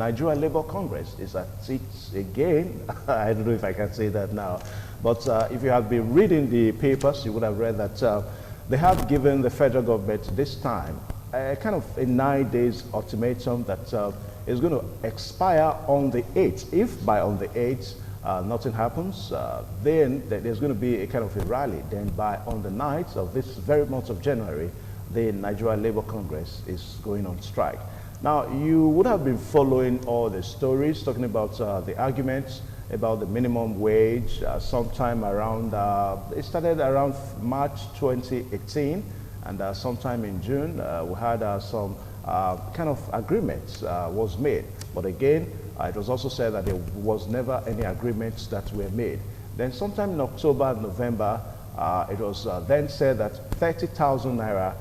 Nigeria Labour Congress is at it again. I don't know if I can say that now. But if you have been reading the papers, you would have read that they have given the federal government this time a kind of a 9 days ultimatum that is going to expire on the 8th. If by on the 8th nothing happens, then there's going to be a kind of a rally. Then by on the 9th of this very month of January, the Nigeria Labour Congress is going on strike. Now, you would have been following all the stories, talking about the arguments about the minimum wage sometime around, it started around March 2018, and sometime in June, we had some kind of agreements was made. But again, it was also said that there was never any agreements that were made. Then sometime in October and November, it was then said that 30,000 naira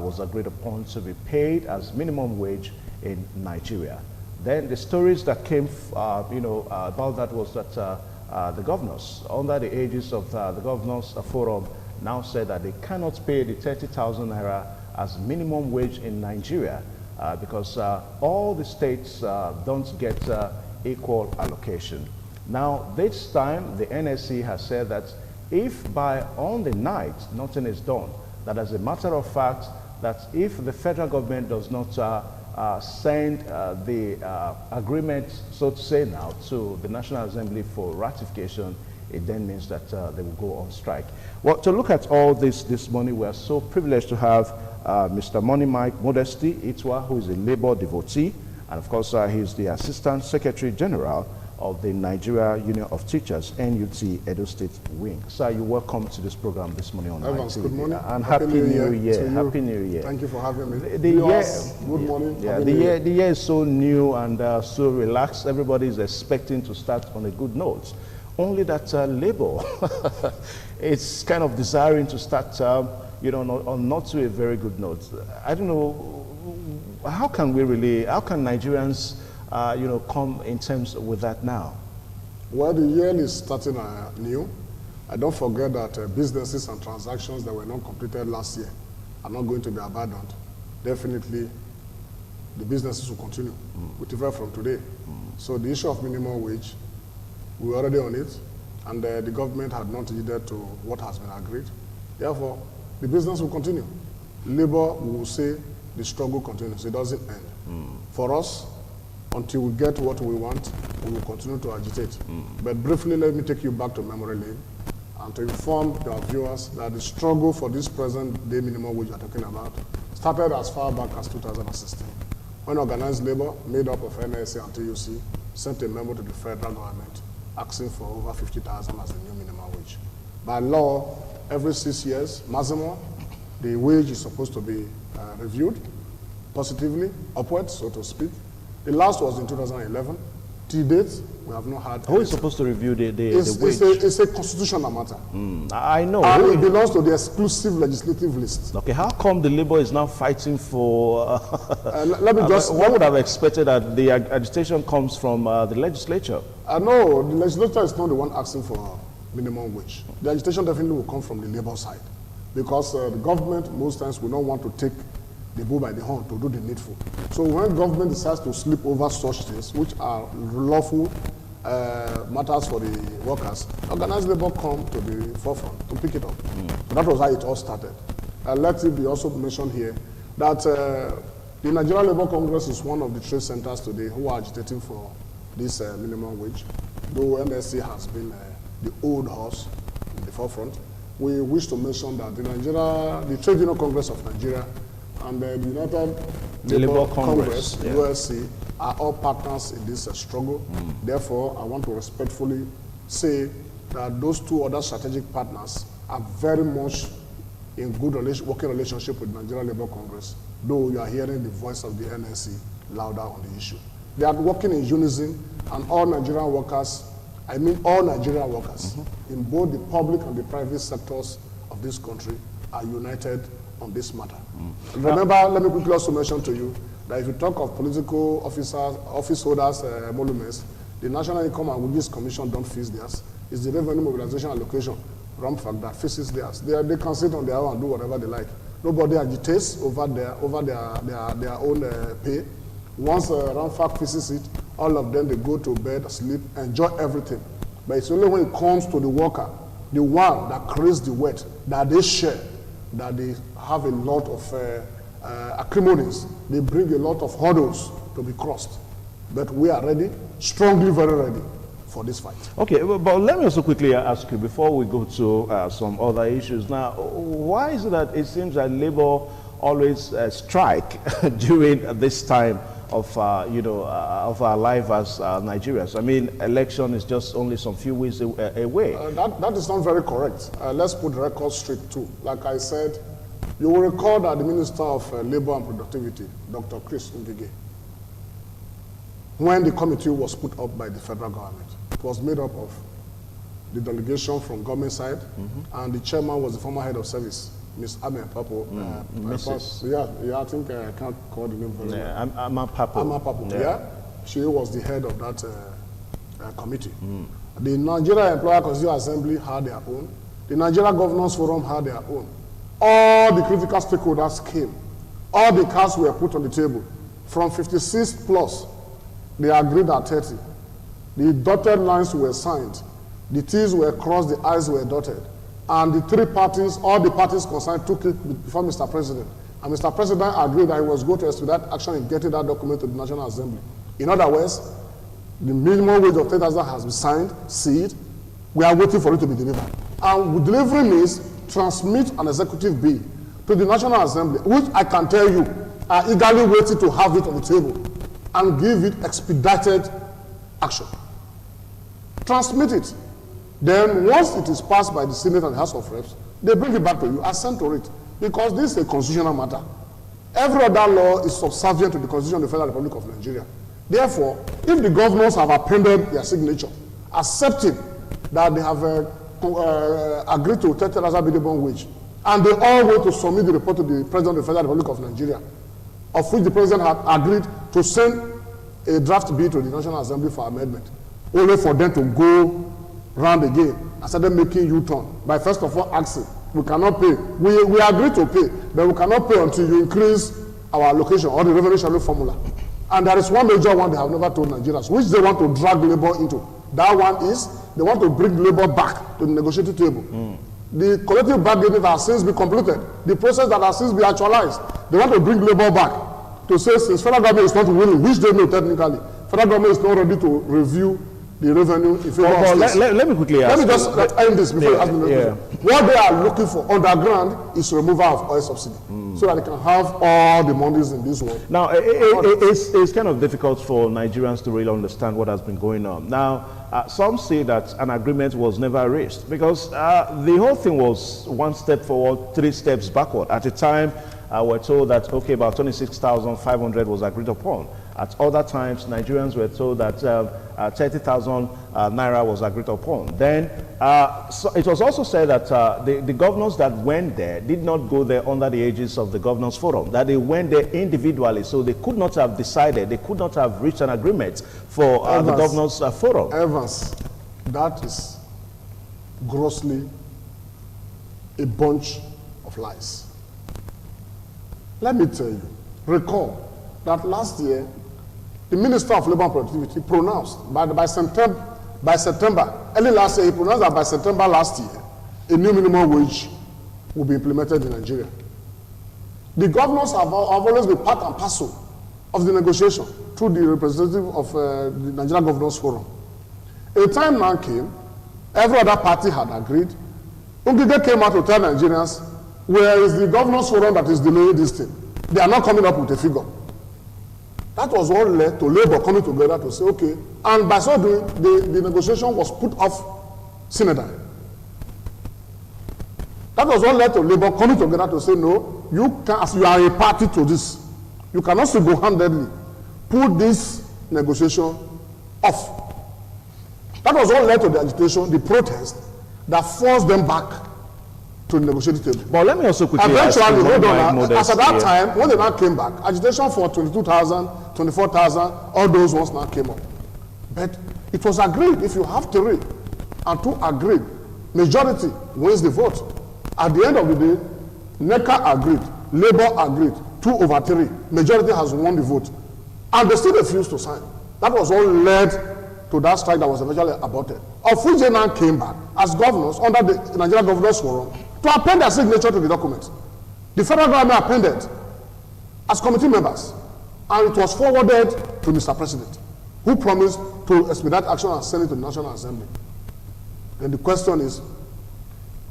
was agreed upon to be paid as minimum wage in Nigeria. Then the stories that came, about that was that the governors, under the aegis of the Governors Forum, now said that they cannot pay the 30,000 naira as minimum wage in Nigeria because all the states don't get equal allocation. Now, this time, the NSC has said that if by on the night nothing is done, that as a matter of fact, that if the federal government does not send the agreement, so to say now, to the National Assembly for ratification, it then means that they will go on strike. Well, to look at all this morning, we are so privileged to have Mr. Money Mike Modesty Itwa, who is a labor devotee, and of course he's the Assistant Secretary General of the Nigeria Union of Teachers, NUT Edo State Wing. Sir, you're welcome to this program this morning on Evans, good morning. And Happy New Year. Happy New Year. Thank you for having me. The year, good morning. Yeah, the year is so new and so relaxed. Everybody is expecting to start on a good note. Only that Labour, it's kind of desiring to start, on not to a very good note. I don't know, how can Nigerians come in terms with that now? Well, the year is starting new. I don't forget that businesses and transactions that were not completed last year are not going to be abandoned. Definitely, the businesses will continue, whatever from today. So the issue of minimum wage, we're already on it, and the government had not yielded to what has been agreed. Therefore, the business will continue. Labor will say the struggle continues, it doesn't end. For us, until we get what we want, we will continue to agitate. But briefly, let me take you back to memory lane and to inform our viewers that the struggle for this present day minimum wage we are talking about started as far back as 2016, when organized labor, made up of NSA and TUC, sent a memo to the federal government asking for over 50,000 as the new minimum wage. By law, every 6 years, maximum, the wage is supposed to be reviewed positively, upwards, so to speak. The last was in 2011. To date, we have not had. Who is supposed to review the wage? It's a constitutional matter. I know. And it belongs to the exclusive legislative list. Okay, how come the Labour is now fighting for... let me just... One would have expected that the agitation comes from the legislature. No, the legislature is not the one asking for minimum wage. The agitation definitely will come from the Labour side, because the government most times will not want to take the bull by the horn to do the needful. So when government decides to sleep over such things, which are lawful matters for the workers, organized labor come to the forefront to pick it up. So that was how it all started. Let it be also mentioned here that the Nigeria Labour Congress is one of the trade centers today who are agitating for this minimum wage. Though NSC has been the old horse in the forefront, we wish to mention that the Trade Union Congress of Nigeria and the United Labour Congress, USC, are all partners in this struggle. Therefore, I want to respectfully say that those two other strategic partners are very much in good working relationship with Nigeria Labour Congress, though you are hearing the voice of the NSC louder on the issue. They are working in unison, and all Nigerian workers, I mean all Nigerian workers, in both the public and the private sectors of this country, are united on this matter. Remember, let me quickly also mention to you that if you talk of political officers, office holders, emoluments, the National Income and Wages Commission don't fix theirs. It's the Revenue Mobilization Allocation, RAMFAC, that fixes theirs. They can sit on their own and do whatever they like. Nobody agitates over their own pay. Once RAMFAC fixes it, All of them, they go to bed, sleep, enjoy everything. But it's only when it comes to the worker, the one that creates the wealth, that they share, that they have a lot of acrimonies. They bring a lot of hurdles to be crossed. But we are ready, strongly very ready for this fight. Okay, but let me also quickly ask you, before we go to some other issues. Now, why is it that it seems that Labour always strike during this time of, of our life as Nigerians? I mean, election is just only some few weeks away. That is not very correct. Let's put the record straight too. Like I said, you will recall that the Minister of Labour and Productivity, Dr. Chris Ngige, when the committee was put up by the federal government, it was made up of the delegation from government side, and the chairman was the former head of service, Ms. Ame Papo. Mrs. I think I can't call the name very well. Ama Papo. Ama Papo, yeah. She was the head of that committee. The Nigeria Employer Constituent Assembly had their own. The Nigeria Governors Forum had their own. All the critical stakeholders came. All the cards were put on the table. From 56 plus, they agreed at 30. The dotted lines were signed. The T's were crossed, the I's were dotted. And the three parties, all the parties concerned, took it before Mr. President. And Mr. President agreed that he was going to expedite action in getting that document to the National Assembly. In other words, the minimum wage of 10,000 has been signed, sealed. We are waiting for it to be delivered. And delivery means transmit an executive bill to the National Assembly, which I can tell you are eagerly waiting to have it on the table and give it expedited action. Transmit it. Then once it is passed by the Senate and the House of Reps, they bring it back to you, assent to it, because this is a constitutional matter. Every other law is subservient to the Constitution of the Federal Republic of Nigeria. Therefore, if the governors have appended their signature, accepting that they have agreed to 30,000 minimum wage, and they all want to submit the report to the President of the Federal Republic of Nigeria, of which the President had agreed to send a draft bill to the National Assembly for amendment, only for them to go round again and started making U-turn by first of all asking, we cannot pay. We agree to pay, but we cannot pay until you increase our allocation or the revenue sharing formula. And there is one major one they have never told Nigerians, which they want to drag labor into. That one is they want to bring labor back to the negotiating table. The collective bargaining that has since been completed, the process that has since been actualized, they want to bring labor back to say since federal government is not willing, which they know technically, federal government is not ready to review the revenue in favor of states. Let me quickly ask. Let me just end this before you ask me. What they are looking for underground is removal of oil subsidy, so that they can have all the monies in this world. Now, it's kind of difficult for Nigerians to really understand what has been going on. Now, some say that an agreement was never reached because the whole thing was one step forward, three steps backward. At the time, we're told that, okay, about 26,500 was agreed upon. At other times, Nigerians were told that 30,000 naira was agreed upon. Then so it was also said that the governors that went there did not go there under the aegis of the Governors Forum, that they went there individually, so they could not have decided, they could not have reached an agreement for the Governors Forum. Evans, that is grossly a bunch of lies. Let me tell you, recall that last year, the Minister of Labour and Productivity pronounced by September, early last year, he pronounced that by September last year, a new minimum wage will be implemented in Nigeria. The governors have always been part and parcel of the negotiation through the representative of the Nigeria Governors Forum. A time now came, every other party had agreed. Ngige came out to tell Nigerians, where is the Governors Forum that is delaying this thing? They are not coming up with a figure. That was what led to Labour coming together to say, okay, and by so doing, the negotiation was put off synodal. That was what led to Labour coming together to say, no, you can, as you are a party to this, you cannot single-handedly put this negotiation off. That was what led to the agitation, the protest, that forced them back to the negotiating table. But let me also quickly eventually, ask you, hold on, as at that time, when they now came back, agitation for 22,000, 24,000, all those ones now came up. But it was agreed, if you have three and two agreed, majority wins the vote. At the end of the day, NECA agreed, Labour agreed, 2/3, majority has won the vote. And they still refuse to sign. That was what led to that strike that was eventually aborted. Of which they now came back as governors under the Nigerian Governors Forum to append their signature to the document. The federal government appended as committee members, and it was forwarded to Mr. President, who promised to expedite action and send it to the National Assembly. Then the question is,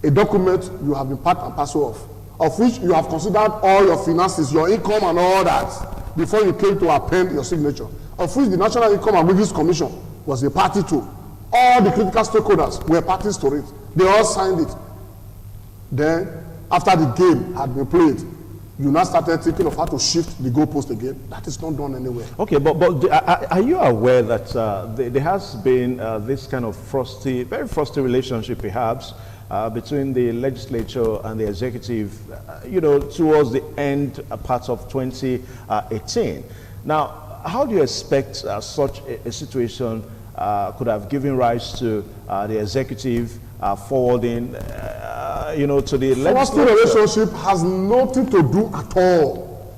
a document you have been part and parcel of which you have considered all your finances, your income and all that, before you came to append your signature, of which the National Income and Wages Commission was a party to. All the critical stakeholders were parties to it. They all signed it. Then, after the game had been played, you now started thinking of how to shift the goalpost again. That is not done anywhere. Okay, but are you aware that there has been this kind of frosty, very frosty relationship perhaps between the legislature and the executive, towards the end part of 2018. Now, how do you expect such a situation could have given rise to the executive forwarding, to the legislature? Frosty relationship has nothing to do at all.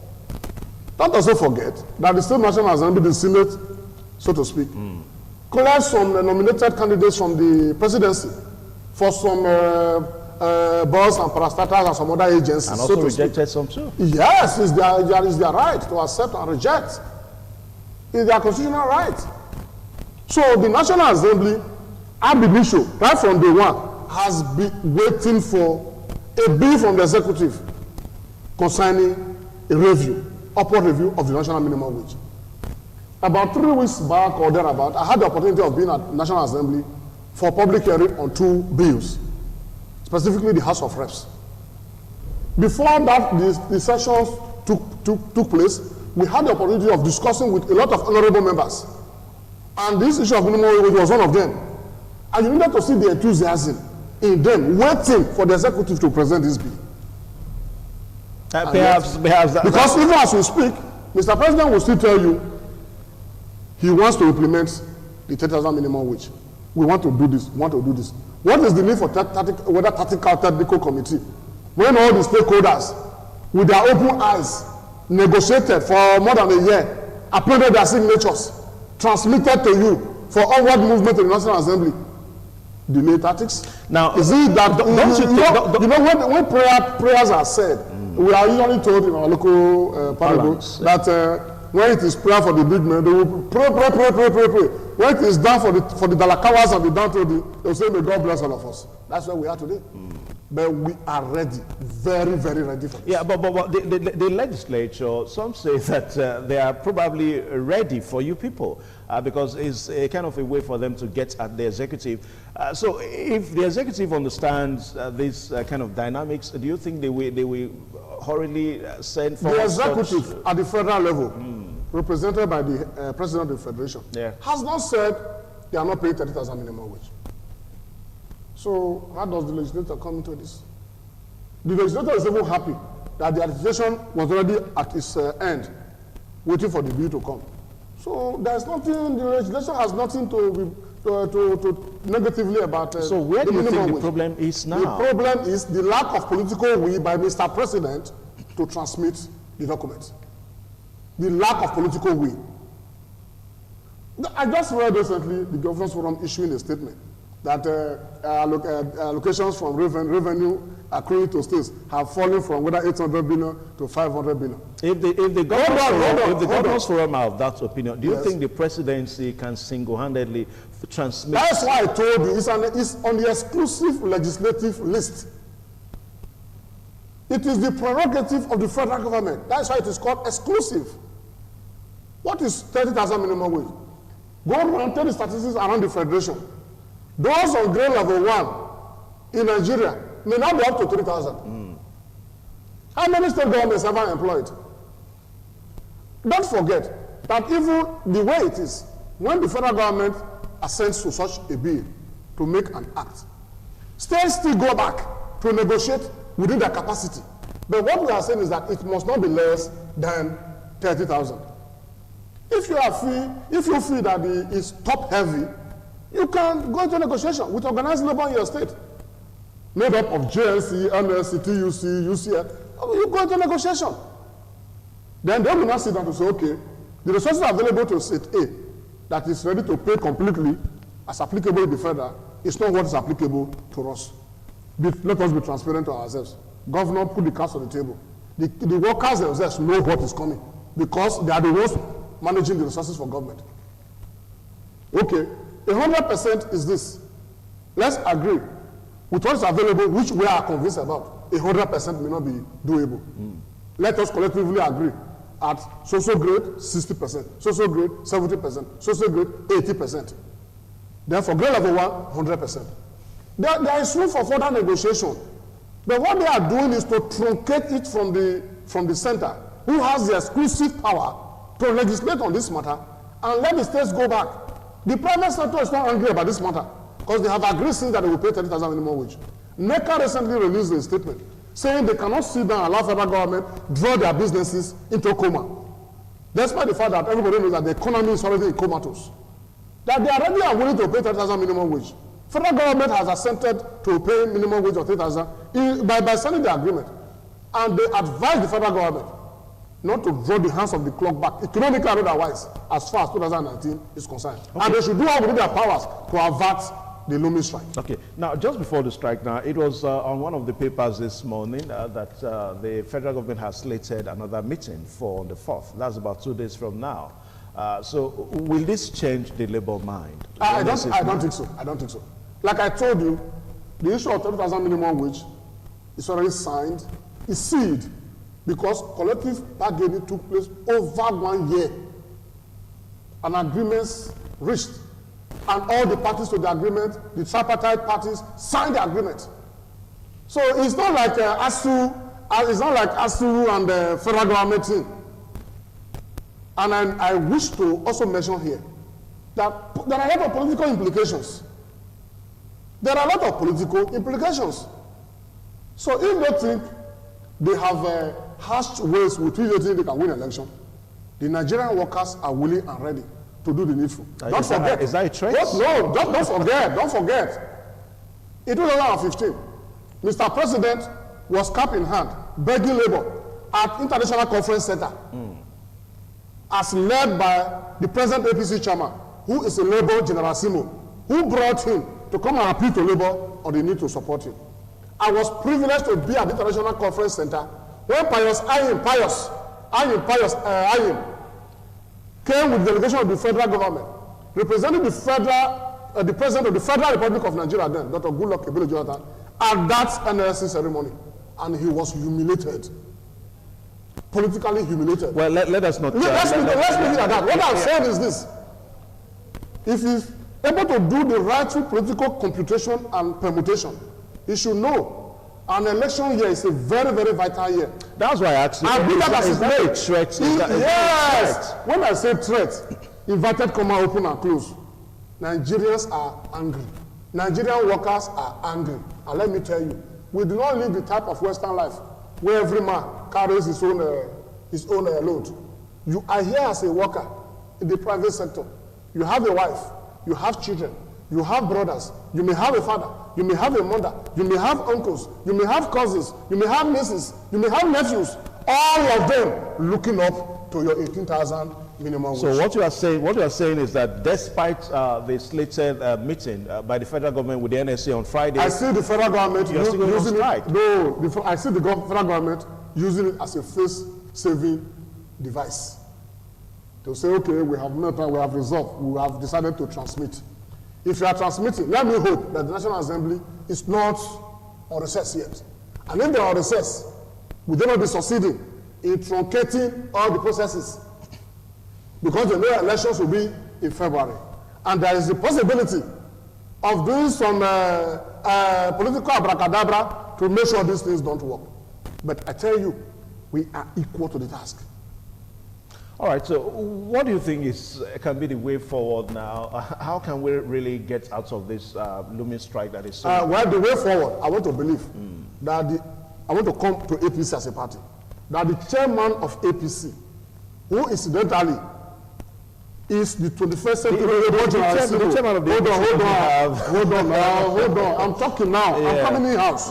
Don't also forget that the State National Assembly, the Senate, so to speak, cleared some nominated candidates from the presidency for some boards and parastatals and some other agencies. And also rejected some too. Yes, it's their right to accept and reject. It's their constitutional right. So the National Assembly, ab initio, right from day one, has been waiting for a bill from the executive concerning a review, upward review of the national minimum wage. About 3 weeks back or thereabout, I had the opportunity of being at the National Assembly for public hearing on 2 bills, specifically the House of Reps. Before that, the sessions took place, we had the opportunity of discussing with a lot of honorable members. And this issue of minimum wage was one of them. And you needed to see the enthusiasm in them waiting for the executive to present this bill. Perhaps because even as we speak, Mr. President will still tell you he wants to implement the 30,000 minimum wage. We want to do this, What is the need for whether tactical technical committee when all the stakeholders with their open eyes negotiated for more than a year, appended their signatures, transmitted to you for onward movement in the National Assembly? Delay tactics. Now, is it that when prayers are said, we are usually told in our local parable that when it is prayer for the big men, they will pray. When it is done for the Dalakawas and the downtrodden, they will say, may God bless all of us. That's where we are today. But we are ready, very, very ready for this. Yeah, but the legislature, some say that they are probably ready for you people because it's a kind of a way for them to get at the executive. So if the executive understands this kind of dynamics, do you think they will hurriedly send for the executive at the federal level, represented by the President of the Federation, has not said they are not paying 30,000 minimum wage. So how does the legislator come into this? The legislator is even happy that the legislation was already at its end, waiting for the bill to come. So there's nothing, the legislation has nothing to negatively about so where do you think the problem is now? The problem is the lack of political will by Mr. President to transmit the document. The lack of political will. I just read recently the Governors Forum issuing a statement that allocations from revenue accruing to states have fallen from whether 800 billion to 500 billion. If the Governors Forum are of that opinion, do you think the presidency can single-handedly transmit? That's why I told you it's on the exclusive legislative list. It is the prerogative of the federal government. That's why it is called exclusive. What is 30,000 minimum wage? Go around, tell the statistics around the federation. Those on grade level 1 in Nigeria may not be up to 3,000. How many state governments have I employed? Don't forget that even the way it is, when the federal government assents to such a bill to make an act, states still go back to negotiate within their capacity. But what we are saying is that it must not be less than 30,000. If you feel that it's top heavy, you can go into negotiation with organized labor in your state, made up of JNC, MLC, TUC, UCL. You go into negotiation. Then they will not sit down to say, okay, the resources available to state A that is ready to pay completely as applicable in the federal is not what is applicable to us. Let us be transparent to ourselves. Governor put the cards on the table. The workers themselves know what is coming because they are the ones managing the resources for government. Okay, 100% is this. Let's agree with what is available, which we are convinced about. 100% may not be doable. Let us collectively agree at social grade 60%, social grade 70%, social grade 80%. Then for grade level 1, 100%. There is room for further negotiation. But what they are doing is to truncate it from the center, who has the exclusive power to legislate on this matter and let the states go back. The private sector is not angry about this matter because they have agreed since that they will pay 30,000 minimum wage. NECA recently released a statement saying they cannot sit down and allow federal government draw their businesses into coma. Despite the fact that everybody knows that the economy is already in comatose. That they are ready and willing to pay 30,000 minimum wage. Federal government has assented to pay minimum wage of 3,000 by signing the agreement. And they advise the federal government not to draw the hands of the clock back, economically and otherwise, as far as 2019 is concerned. Okay. And they should do all within their powers to avert the looming strike. Okay. Now, just before the strike, now, it was on one of the papers this morning that the federal government has slated another meeting for the 4th. That's about 2 days from now. So, will this change the labor mind? I don't think so. I don't think so. Like I told you, the issue of 30,000 minimum wage is already signed, is sealed, because collective bargaining took place over 1 year. An agreement reached, and all the parties to the agreement, the tripartite parties, signed the agreement. So it's not like ASU and the federal government thing. And I wish to also mention here that there are a lot of political implications. There are a lot of political implications. So if they think they have harsh ways with which they think they can win an election, the Nigerian workers are willing and ready to do the needful. Don't forget. Is that a threat? No, don't forget. Don't forget. In 2015, Mr. President was cap in hand, begging labor at International Conference Center, as led by the present APC chairman, who is a labor generalissimo, who brought him to come and appeal to labor on the need to support him. I was privileged to be at the International Conference Center when Pius Ayim came with the delegation of the federal government, representing the president of the Federal Republic of Nigeria then, Dr. Goodluck Ebele Jonathan, at that NLC ceremony. And he was humiliated. Politically humiliated. Well, let us not... Let's leave it at that. What I'm saying is this. If he's able to do the rightful political computation and permutation, he should know an election year is a very, very vital year. That's why I asked you. Is that a threat? Yes. When I say threat, inverted comma, open and close. Nigerians are angry. Nigerian workers are angry. And let me tell you, we do not live the type of Western life where every man carries his own load. You are here as a worker in the private sector. You have a wife, you have children, you have brothers, you may have a father, you may have a mother, you may have uncles, you may have cousins, you may have nieces, you may have nephews, all of them looking up to your 18,000 minimum wage. So what you are saying is that despite the slated meeting by the federal government with the NSA on Friday, I see the federal government using it. No, I see the federal government using it as a face-saving device. To say, okay, we have resolved, we have decided to transmit. If you are transmitting, let me hope that the National Assembly is not on recess yet. And if they are on recess, we will not be succeeding in truncating all the processes, because the new elections will be in February. And there is the possibility of doing some political abracadabra to make sure these things don't work. But I tell you, we are equal to the task. All right, so what do you think can be the way forward now? How can we really get out of this looming strike that is so... Well, the way forward, I want to believe that I want to come to APC as a party, that the chairman of APC, who incidentally is the 21st century the chairman of the Hold on. I'm talking now. Yeah. I'm coming in house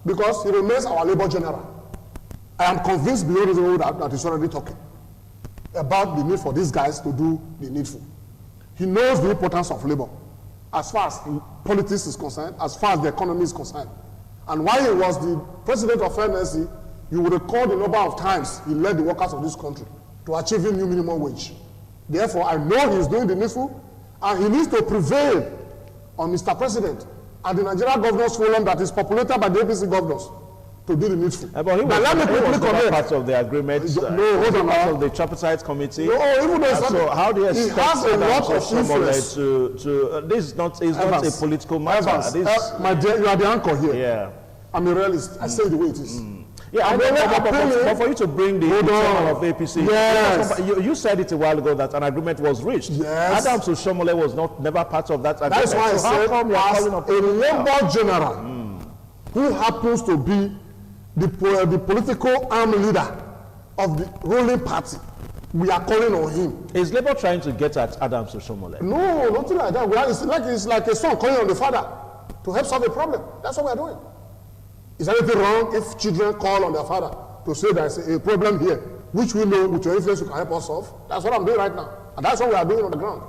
because he remains our labor general. I am convinced beyond that he's already talking about the need for these guys to do the needful. He knows the importance of labor as far as politics is concerned, as far as the economy is concerned. And while he was the president of NSC, you will recall the number of times he led the workers of this country to achieving new minimum wage. Therefore, I know he's doing the needful, and he needs to prevail on Mr. President and the Nigerian Governors Forum that is populated by the APC governors to do the needful. But he was not part of the agreement. No, hold on. Part of the tripartite committee. No, even though so how do you expect he has a lot of influence to this is not a political matter. My dear, you are the anchor here. Yeah. I'm a realist. I say it the way it is. Yeah, but for you to bring the chairman of APC, yes. you said it a while ago that an agreement was reached. Yes. Adams Oshomole was never part of that agreement. That's why so I said, as a labor general who happens to be the political arm leader of the ruling party, we are calling on him. Is Labour trying to get at Adams Oshomole? No, nothing like that. It's like a son calling on the father to help solve a problem. That's what we are doing. Is there anything wrong if children call on their father to say there's a problem here, which we know with your influence you can help us solve? That's what I'm doing right now. And that's what we are doing on the ground.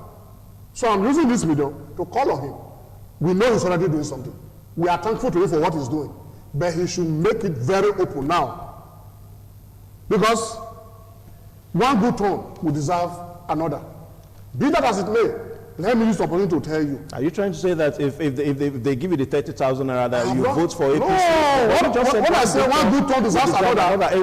So I'm using this medium to call on him. We know he's already doing something. We are thankful to him for what he's doing. But he should make it very open now. Because one good turn will deserve another. Be that as it may, let me use the opportunity to tell you. Are you trying to say that if they give you the 30,000 naira that you vote for APC? No, what I say one good turn deserves another. A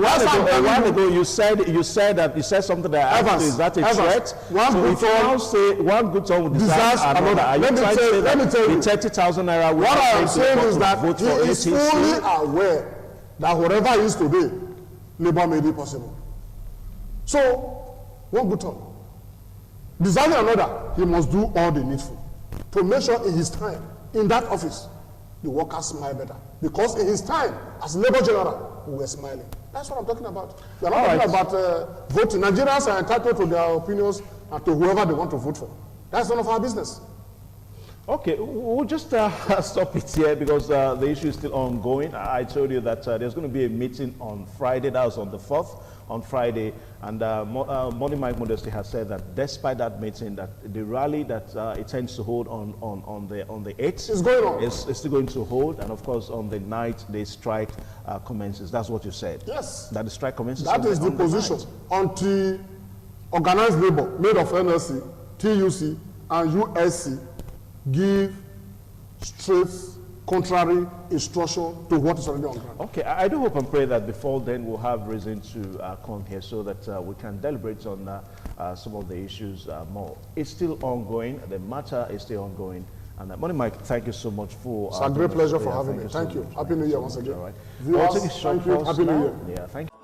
while ago you said something that I asked you, is that a threat? One so good if you now say one good turn deserves another, are you trying to say that the 30,000 naira will what I am saying is that vote he for is APC? fully aware that whatever he is today, Labour made it possible. So, one good turn. Deserving another, he must do all the needful to make sure in his time in that office the workers smile better, because in his time as Labour General we were smiling. That's what I'm talking about. We are not talking about voting. Nigerians are entitled to their opinions and to whoever they want to vote for. That's none of our business. Okay, we'll just stop it here because the issue is still ongoing. I told you that there's going to be a meeting on Friday. That was on the 4th, on Friday. And Morning Mike Modesty has said that despite that meeting, that the rally that it tends to hold on the 8th is going on. Is still going to hold. And of course, on the night, the strike commences. That's what you said. Yes. That the strike commences. That is the position until organized labor made of NLC, TUC, and USC give straight, contrary instruction to what is already on ground. Okay, I do hope and pray that before then we'll have reason to come here so that we can deliberate on some of the issues more. It's still ongoing. The matter is still ongoing. And Morning Mike, thank you so much for... It's a great pleasure for having me. Thank you. Happy New Year once again. All right. Viewers, thank you. Happy New Year. Yeah, thank you.